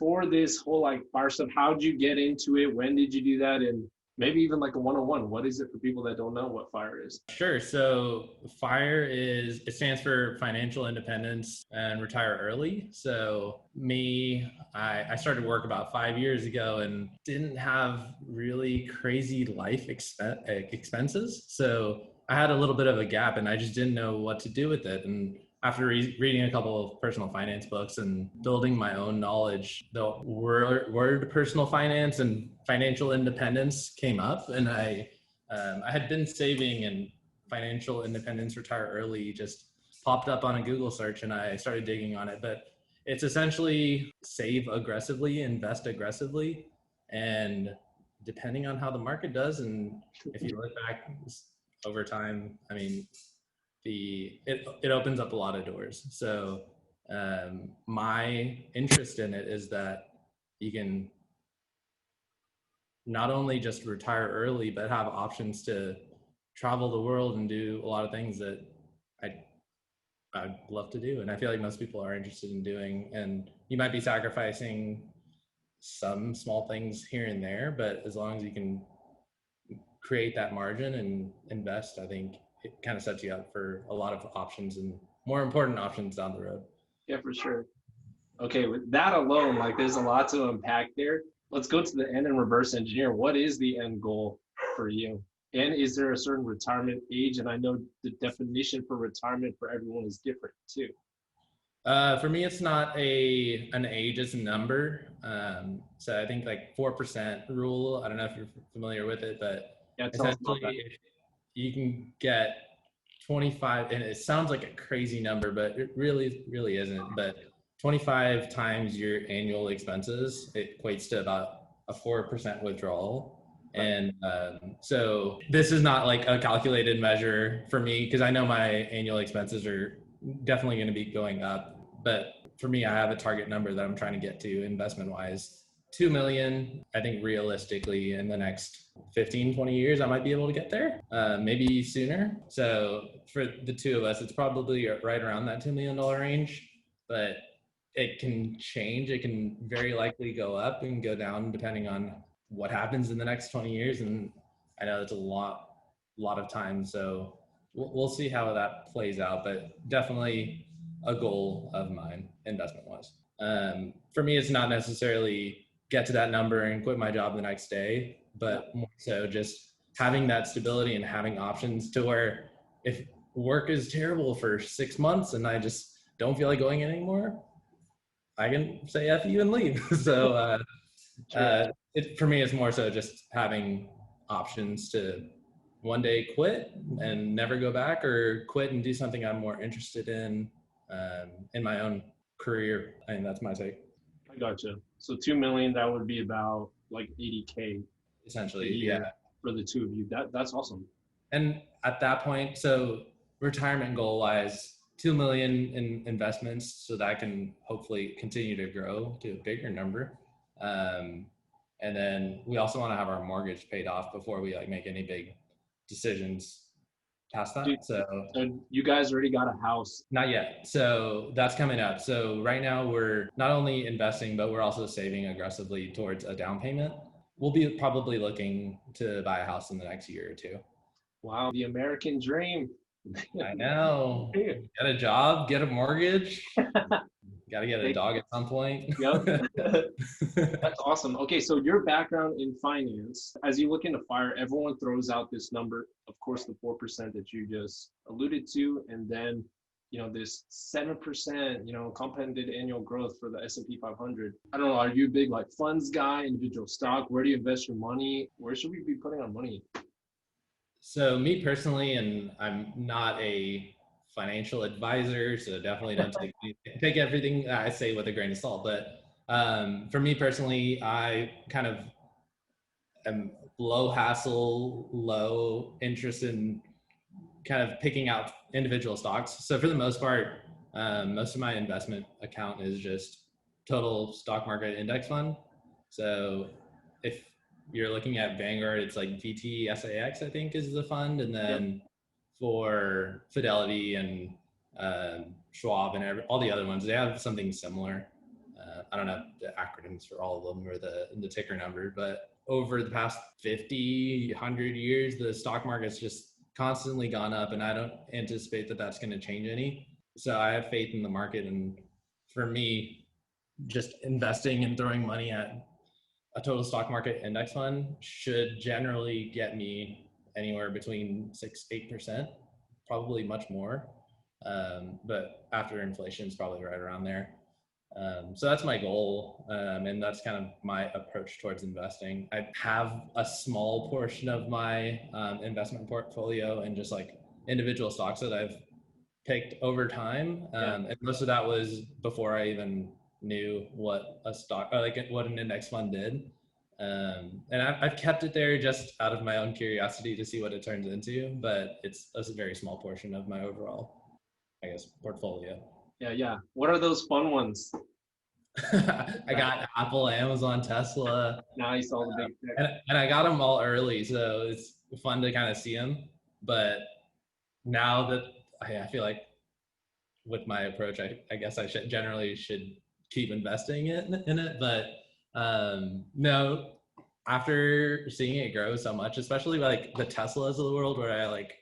for this whole like fire stuff, how did you get into it? When did you do that? And maybe even like a one-on-one, what is it for people that don't know what fire is? Sure. So FIRE it stands for financial independence and retire early. So I started work about 5 years ago and didn't have really crazy life expenses. So I had a little bit of a gap and I just didn't know what to do with it. And after reading a couple of personal finance books and building my own knowledge, the word personal finance and financial independence came up, and I had been saving, and financial independence, retire early just popped up on a Google search, and I started digging on it. But it's essentially save aggressively, invest aggressively, and depending on how the market does, and if you look back over time, I mean, it opens up a lot of doors. So my interest in it is that you can not only just retire early, but have options to travel the world and do a lot of things that I'd love to do. And I feel like most people are interested in doing, and you might be sacrificing some small things here and there, but as long as you can create that margin and invest, I think it kind of sets you up for a lot of options, and more important options down the road. Yeah, for sure. Okay, with that alone, like there's a lot to unpack there. Let's go to the end and reverse engineer. What is the end goal for you? And is there a certain retirement age? And I know the definition for retirement for everyone is different too. For me, it's not an age, it's a number. So I think like 4% rule, I don't know if you're familiar with it, but yeah, essentially you can get 25, and it sounds like a crazy number, but it really isn't. But 25 times your annual expenses, it equates to about a 4% withdrawal. And so this is not like a calculated measure for me, because I know my annual expenses are definitely going to be going up. But for me, I have a target number that I'm trying to get to investment wise. 2 million, I think realistically in the next 15, 20 years, I might be able to get there, maybe sooner. So for the two of us, it's probably right around that $2 million range, but it can change. It can very likely go up and go down depending on what happens in the next 20 years. And I know it's a lot of time. So we'll see how that plays out, but definitely a goal of mine investment wise. For me, it's not necessarily get to that number and quit my job the next day, but more so just having that stability and having options to where if work is terrible for 6 months and I just don't feel like going in anymore, I can say F you and leave. So for me, it's more so just having options to one day quit and never go back, or quit and do something I'm more interested in my own career. I mean, that's my take. I gotcha. So 2 million, that would be about like 80K essentially, yeah, for the two of you. That's awesome. And at that point, so retirement goal wise, 2 million in investments, so that can hopefully continue to grow to a bigger number. And then we also want to have our mortgage paid off before we like make any big decisions past that. Dude, so you guys already got a house? Not yet. So that's coming up. So right now we're not only investing, but we're also saving aggressively towards a down payment. We'll be probably looking to buy a house in the next year or two. Wow, the American dream. I know. Get a job, get a mortgage. Got to get a dog at some point. Yep. That's awesome. Okay, so your background in finance, as you look into FIRE, everyone throws out this number, of course, the 4% that you just alluded to, and then, this 7%, compounded annual growth for the S&P 500. I don't know, are you a big like funds guy, individual stock? Where do you invest your money? Where should we be putting our money? So me personally, and I'm not a financial advisor, so definitely don't take everything I say with a grain of salt. But for me personally, I kind of am low hassle, low interest in kind of picking out individual stocks. So for the most part, most of my investment account is just total stock market index fund. So if you're looking at Vanguard, it's like VTSAX, I think is the fund. And then for Fidelity and Schwab and all the other ones, they have something similar. I don't know the acronyms for all of them or the ticker number, but over the past 50, 100 years, the stock market's just constantly gone up, and I don't anticipate that that's going to change any. So I have faith in the market. And for me, just investing and throwing money at a total stock market index fund should generally get me anywhere between 6-8%, probably much more. But after inflation is probably right around there. So that's my goal. And that's kind of my approach towards investing. I have a small portion of my investment portfolio and just like individual stocks that I've picked over time. And most of that was before I even knew what a stock, or like what an index fund did. And I've kept it there just out of my own curiosity to see what it turns into, but it's a very small portion of my overall, I guess, portfolio. Yeah. What are those fun ones? I got Apple, Amazon, Tesla. Nice, all the big tech. And I got them all early, so it's fun to kind of see them. But now that I feel like with my approach, I guess I should keep investing in it. But no, after seeing it grow so much, especially like the Teslas of the world, where I like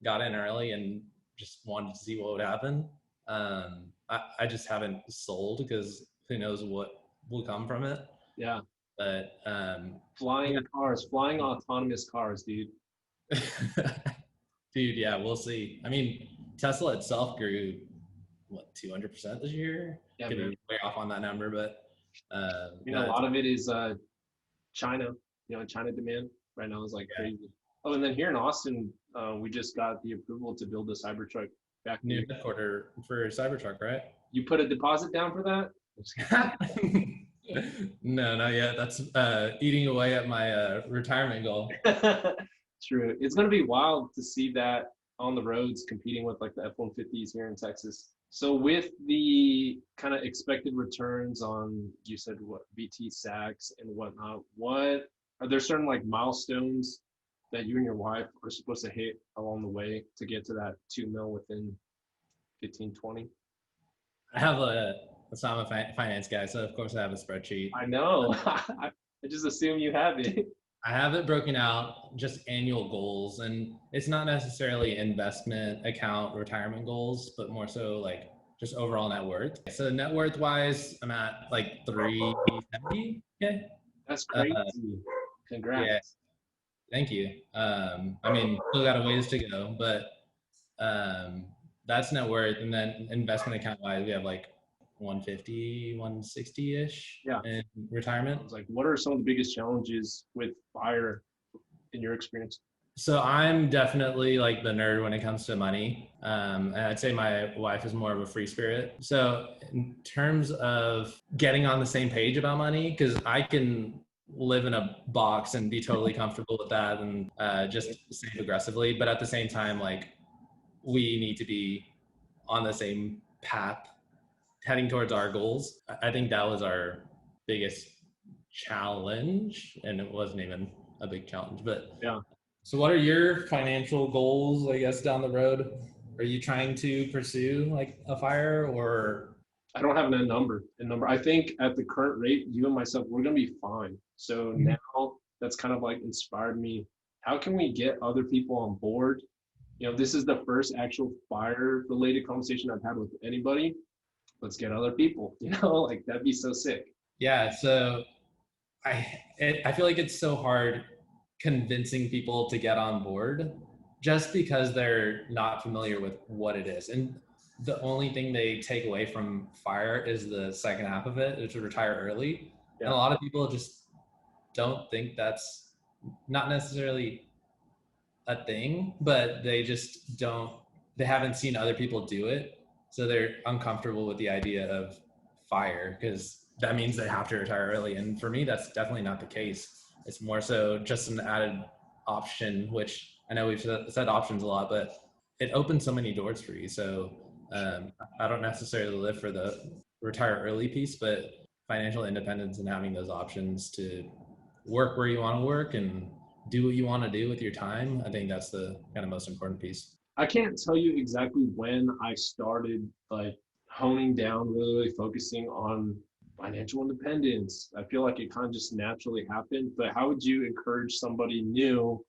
got in early and just wanted to see what would happen. I just haven't sold because who knows what will come from it. Yeah. But flying cars, flying autonomous cars, dude. Dude, yeah, we'll see. I mean, Tesla itself grew what 200% this year. Yeah, could be way off on that number, but a lot of it is China. China demand right now is like crazy. Oh, and then here in Austin, we just got the approval to build a Cybertruck factory. New headquarters for Cybertruck, right? You put a deposit down for that? No, not yet. That's eating away at my retirement goal. True. It's going to be wild to see that on the roads competing with like the F-150s here in Texas. So with the kind of expected returns on, you said what, BT SACs and whatnot, are there certain like milestones that you and your wife are supposed to hit along the way to get to that 2 mil within 15-20? I have so I'm a finance guy, so of course I have a spreadsheet. I know. I just assume you have it. I have it broken out, just annual goals, and it's not necessarily investment account retirement goals, but more so like just overall net worth. So net worth wise, I'm at like 370. Okay. That's crazy. Congrats. Yeah. Thank you. I mean, still got a ways to go, but that's net worth. And then investment account wise, we have like 150, 160-ish in retirement. It's like, what are some of the biggest challenges with FIRE in your experience? So I'm definitely like the nerd when it comes to money. And I'd say my wife is more of a free spirit. So in terms of getting on the same page about money, because I can live in a box and be totally comfortable with that and just save aggressively. But at the same time, like we need to be on the same path heading towards our goals. I think that was our biggest challenge, and it wasn't even a big challenge, but yeah. So what are your financial goals, I guess, down the road? Are you trying to pursue like a FIRE, or? I don't have a number. I think at the current rate, you and myself, we're going to be fine. So now that's kind of like inspired me. How can we get other people on board? This is the first actual FIRE related conversation I've had with anybody. Let's get other people, like that'd be so sick. Yeah. So I feel like it's so hard convincing people to get on board just because they're not familiar with what it is. And the only thing they take away from FIRE is the second half of it, which is retire early. Yeah. And a lot of people just don't think that's not necessarily a thing, but they haven't seen other people do it. So they're uncomfortable with the idea of FIRE because that means they have to retire early. And for me, that's definitely not the case. It's more so just an added option, which I know we've said options a lot, but it opens so many doors for you. So I don't necessarily live for the retire early piece, but financial independence and having those options to work where you want to work and do what you want to do with your time. I think that's the kind of most important piece. I can't tell you exactly when I started like honing down, really focusing on financial independence. I feel like it kind of just naturally happened. But how would you encourage somebody new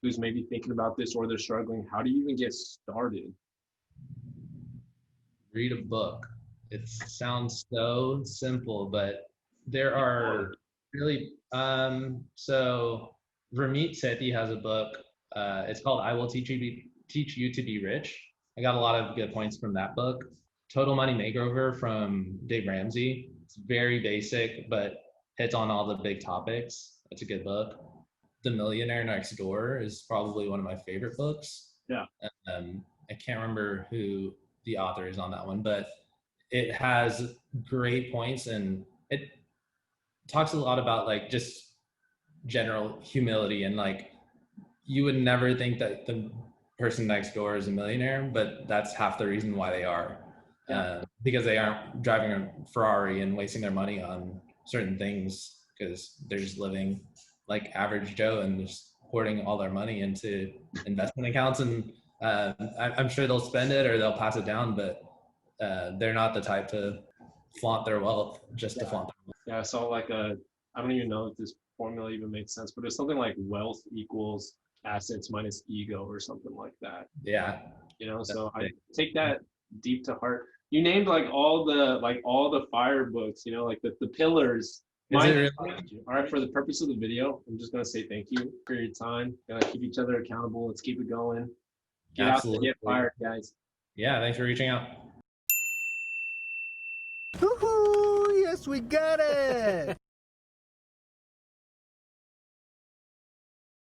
who's maybe thinking about this or they're struggling? How do you even get started? Read a book. It sounds so simple, but there are really so Ramit Sethi has a book. It's called I Will Teach You to Be Rich. I got a lot of good points from that book. Total Money Makeover from Dave Ramsey. It's very basic, but hits on all the big topics. It's a good book. The Millionaire Next Door is probably one of my favorite books. Yeah. I can't remember who the author is on that one, but it has great points, and it talks a lot about like just general humility, and like you would never think that the person next door is a millionaire, but that's half the reason why they are. Because they aren't driving a Ferrari and wasting their money on certain things, because they're just living like average Joe and just hoarding all their money into investment accounts. And I'm sure they'll spend it or they'll pass it down, but they're not the type to flaunt their wealth just to flaunt their wealth. Yeah, I saw like I don't even know if this formula even makes sense, but it's something like wealth equals assets minus ego or something like that. Yeah. So I take that deep to heart. You named like all the fire books, like the pillars. All right, for the purpose of the video, I'm just gonna say thank you for your time. Gotta keep each other accountable. Let's keep it going. Get Absolutely. out there, get fired, guys. Yeah, thanks for reaching out. Woohoo! Yes, we got it!